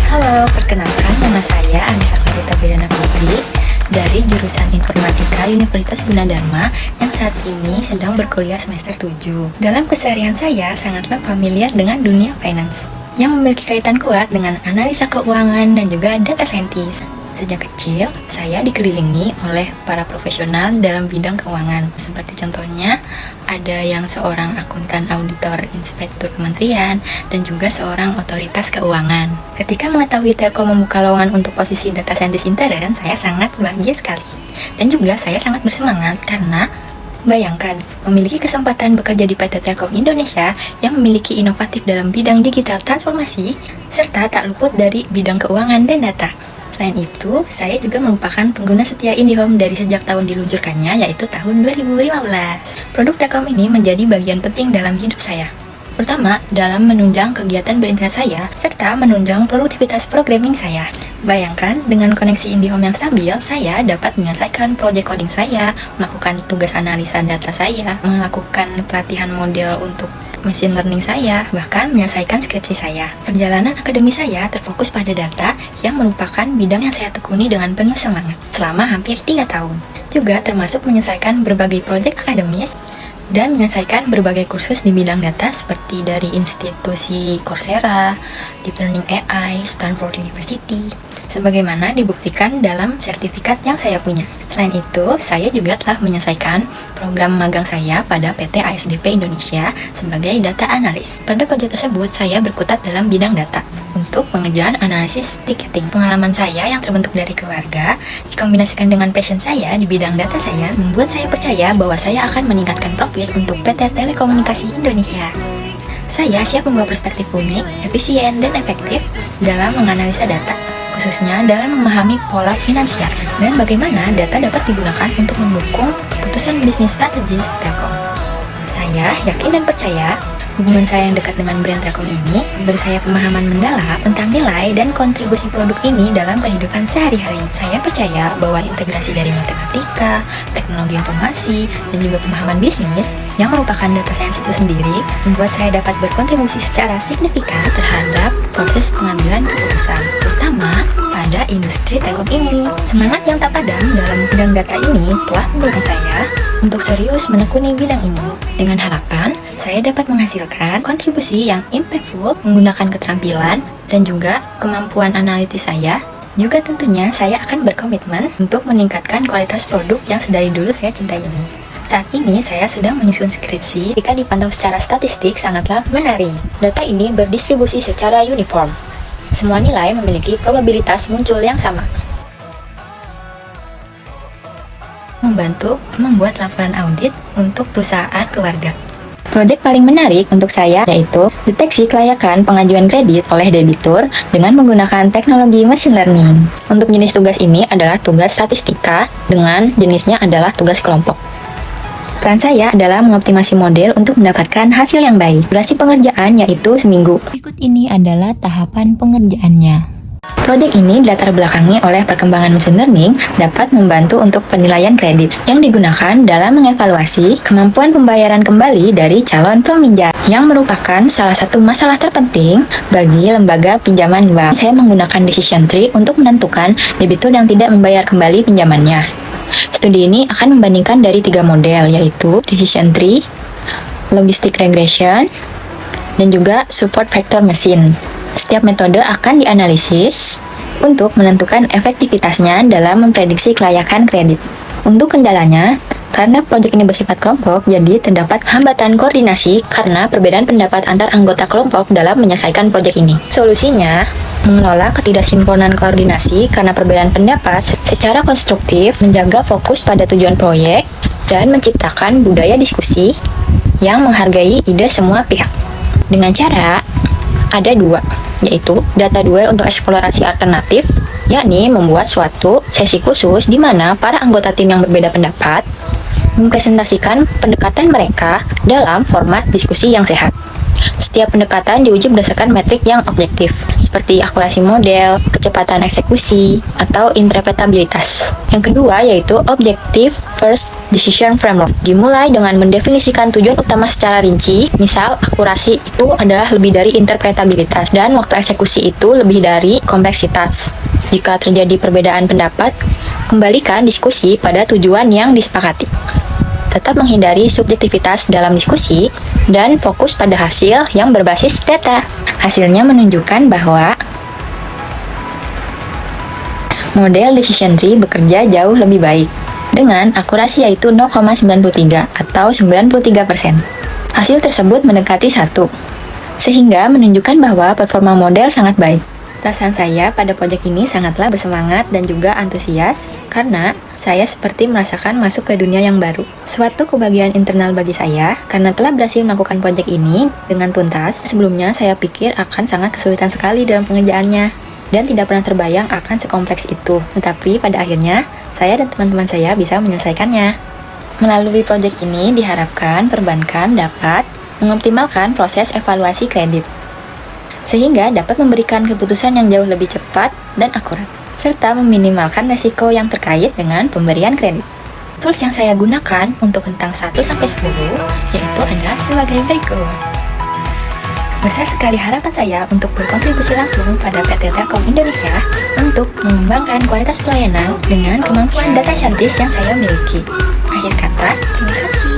Halo, perkenalkan nama saya Anissa Clarita Bidana Putri dari jurusan Informatika Universitas Gunadarma yang saat ini sedang berkuliah semester 7. Dalam keseharian saya sangatlah familiar dengan dunia finance yang memiliki kaitan kuat dengan analisa keuangan dan juga data scientist. Sejak kecil, saya dikelilingi oleh para profesional dalam bidang keuangan. Seperti contohnya, ada yang seorang akuntan auditor inspektur kementerian dan juga seorang otoritas keuangan. Ketika mengetahui Telkom membuka lowongan untuk posisi data scientist intern, saya sangat bahagia sekali. Dan juga saya sangat bersemangat karena bayangkan, memiliki kesempatan bekerja di PT Telkom Indonesia yang memiliki inovatif dalam bidang digital transformasi, serta tak luput dari bidang keuangan dan data. Selain itu, saya juga merupakan pengguna setia IndiHome dari sejak tahun diluncurkannya, yaitu tahun 2015. Produk Telkom ini menjadi bagian penting dalam hidup saya. Pertama, dalam menunjang kegiatan berinternet saya, serta menunjang produktivitas programming saya. Bayangkan, dengan koneksi IndiHome yang stabil, saya dapat menyelesaikan proyek coding saya, melakukan tugas analisa data saya, melakukan pelatihan model untuk machine learning saya, bahkan menyelesaikan skripsi saya. Perjalanan akademi saya terfokus pada data yang merupakan bidang yang saya tekuni dengan penuh semangat selama hampir 3 tahun. Juga termasuk menyelesaikan berbagai proyek akademis dan menyelesaikan berbagai kursus di bidang data seperti dari institusi Coursera, Deep Learning AI, Stanford University, sebagaimana dibuktikan dalam sertifikat yang saya punya. Selain itu, saya juga telah menyelesaikan program magang saya pada PT ASDP Indonesia sebagai data analis. Pada proyek tersebut, saya berkutat dalam bidang data untuk pengerjaan analisis ticketing. Pengalaman saya yang terbentuk dari keluarga, dikombinasikan dengan passion saya di bidang data saya, membuat saya percaya bahwa saya akan meningkatkan profit untuk PT Telekomunikasi Indonesia. Saya siap membawa perspektif unik, efisien, dan efektif dalam menganalisa data, khususnya dalam memahami pola finansial dan bagaimana data dapat digunakan untuk mendukung keputusan bisnis strategis Telkom. Saya yakin dan percaya hubungan saya yang dekat dengan brand Telkom ini memberi saya pemahaman mendalam tentang nilai dan kontribusi produk ini dalam kehidupan sehari-hari. Saya percaya bahwa integrasi dari matematika, teknologi informasi, dan juga pemahaman bisnis yang merupakan data science itu sendiri membuat saya dapat berkontribusi secara signifikan terhadap proses pengambilan keputusan, terutama pada industri Telkom ini. Semangat yang tak padam dalam bidang data ini telah mendorong saya untuk serius menekuni bidang ini dengan harapan saya dapat menghasilkan kontribusi yang impactful menggunakan keterampilan dan juga kemampuan analitis saya. Juga tentunya saya akan berkomitmen untuk meningkatkan kualitas produk yang sedari dulu saya cintai ini. Saat ini saya sedang menyusun skripsi. Jika dipantau secara statistik sangatlah menarik. Data ini berdistribusi secara uniform. Semua nilai memiliki probabilitas muncul yang sama. Membantu membuat laporan audit untuk perusahaan keluarga. Proyek paling menarik untuk saya yaitu deteksi kelayakan pengajuan kredit oleh debitur dengan menggunakan teknologi machine learning. Untuk jenis tugas ini adalah tugas statistika dengan jenisnya adalah tugas kelompok. Peran saya adalah mengoptimasi model untuk mendapatkan hasil yang baik. Durasi pengerjaan yaitu seminggu. Berikut ini adalah tahapan pengerjaannya. Proyek ini dilatar belakangi oleh perkembangan mesin learning dapat membantu untuk penilaian kredit yang digunakan dalam mengevaluasi kemampuan pembayaran kembali dari calon peminjam yang merupakan salah satu masalah terpenting bagi lembaga pinjaman bank. Saya menggunakan decision tree untuk menentukan debitur yang tidak membayar kembali pinjamannya. Studi ini akan membandingkan dari 3 model, yaitu decision tree, logistic regression, dan juga support vector machine. Setiap metode akan dianalisis untuk menentukan efektivitasnya dalam memprediksi kelayakan kredit. Untuk kendalanya, karena proyek ini bersifat kelompok, jadi terdapat hambatan koordinasi karena perbedaan pendapat antar anggota kelompok dalam menyelesaikan proyek ini. Solusinya, mengelola ketidaksinkronan koordinasi karena perbedaan pendapat secara konstruktif, menjaga fokus pada tujuan proyek, dan menciptakan budaya diskusi yang menghargai ide semua pihak. Dengan cara ada 2, yaitu data duel untuk eksplorasi alternatif, yakni membuat suatu sesi khusus di mana para anggota tim yang berbeda pendapat mempresentasikan pendekatan mereka dalam format diskusi yang sehat. Setiap pendekatan diuji berdasarkan metrik yang objektif, seperti akurasi model, kecepatan eksekusi, atau interpretabilitas. Yang kedua yaitu Objective First Decision Framework. Dimulai dengan mendefinisikan tujuan utama secara rinci, misal akurasi itu adalah lebih dari interpretabilitas dan waktu eksekusi itu lebih dari kompleksitas. Jika terjadi perbedaan pendapat, kembalikan diskusi pada tujuan yang disepakati. Tetap menghindari subjektivitas dalam diskusi dan fokus pada hasil yang berbasis data. Hasilnya menunjukkan bahwa model decision tree bekerja jauh lebih baik dengan akurasi yaitu 0,93 atau 93%. Hasil tersebut mendekati 1, sehingga menunjukkan bahwa performa model sangat baik. Perasaan saya pada proyek ini sangatlah bersemangat dan juga antusias karena saya seperti merasakan masuk ke dunia yang baru. Suatu kebahagiaan internal bagi saya karena telah berhasil melakukan proyek ini dengan tuntas. Sebelumnya saya pikir akan sangat kesulitan sekali dalam pengerjaannya dan tidak pernah terbayang akan sekompleks itu. Tetapi pada akhirnya saya dan teman-teman saya bisa menyelesaikannya. Melalui proyek ini diharapkan perbankan dapat mengoptimalkan proses evaluasi kredit sehingga dapat memberikan keputusan yang jauh lebih cepat dan akurat, serta meminimalkan resiko yang terkait dengan pemberian kredit. Tools yang saya gunakan untuk rentang 1-10 yaitu adalah sebagai berikut. Besar sekali harapan saya untuk berkontribusi langsung pada PT Telkom Indonesia untuk mengembangkan kualitas pelayanan dengan kemampuan data scientist yang saya miliki. Akhir kata, terima kasih.